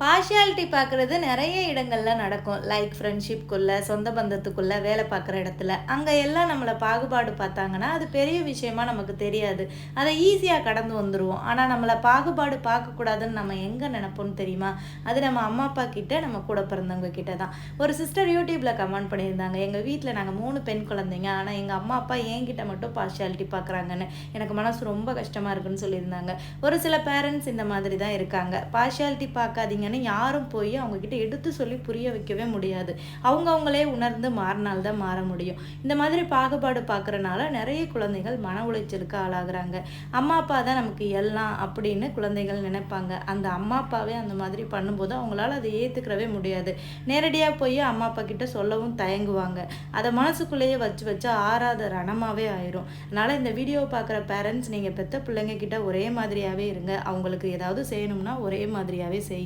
Partiality பார்க்குறது நிறைய இடங்கள்ல நடக்கும். லைக் ஃப்ரெண்ட்ஷிப்குள்ள, சொந்த பந்தத்துக்குள்ள, வேலை பார்க்குற இடத்துல. அங்கே எல்லாம் நம்மளை பாகுபாடு பார்த்தாங்கன்னா அது பெரிய விஷயமா நமக்கு தெரியாது. அதை ஈஸியாக கடந்து வந்துடுவோம். ஆனால் நம்மளை பாகுபாடு பார்க்கக்கூடாதுன்னு நம்ம எங்கே நினைப்போம்னு தெரியுமா? அது நம்ம அம்மா அப்பா கிட்ட, நம்ம கூட பிறந்தவங்க கிட்ட தான். ஒரு சிஸ்டர் யூடியூப்பில் கமெண்ட் பண்ணியிருந்தாங்க, எங்கள் வீட்டில் நாங்கள் 3 பெண் குழந்தைங்க, ஆனால் எங்கள் அம்மா அப்பா என்கிட்ட மட்டும் பார்ஷியாலிட்டி பார்க்குறாங்கன்னு. எனக்கு மனசு ரொம்ப கஷ்டமாக இருக்குன்னு சொல்லியிருந்தாங்க. ஒரு சில பேரண்ட்ஸ் இந்த மாதிரி தான் இருக்காங்க. பார்ஷியாலிட்டி பார்க்காதீங்க யாரும் போய் அவங்க கிட்ட எடுத்து சொல்லி புரிய வைக்கவே முடியாது. அவங்களே உணர்ந்து மாறினால்தான் மாற முடியும். இந்த மாதிரி பாகுபாடு பார்க்கறனால நிறைய குழந்தைகள் மன உளைச்சலுக்கு ஆளாகிறாங்க. அம்மா அப்பா தான் நமக்கு எல்லாம் அப்படின்னு குழந்தைகள் நினைப்பாங்க. அந்த அம்மா அப்பாவே அந்த மாதிரி பண்ணும்போது அவங்களால அதை ஏற்றுக்கிறவே முடியாது. நேரடியாக போய் அம்மா அப்பா கிட்ட சொல்லவும் தயங்குவாங்க. அதை மனசுக்குள்ளேயே வச்சு வச்சு ஆறாத ரணமாகவே ஆயிரும். அதனால் இந்த வீடியோ பார்க்குற பேரண்ட்ஸ், நீங்கள் பெற்ற பிள்ளைங்க கிட்ட ஒரே மாதிரியாகவே இருங்க. அவங்களுக்கு ஏதாவது செய்யணும்னா ஒரே மாதிரியாகவே செய்யுங்க.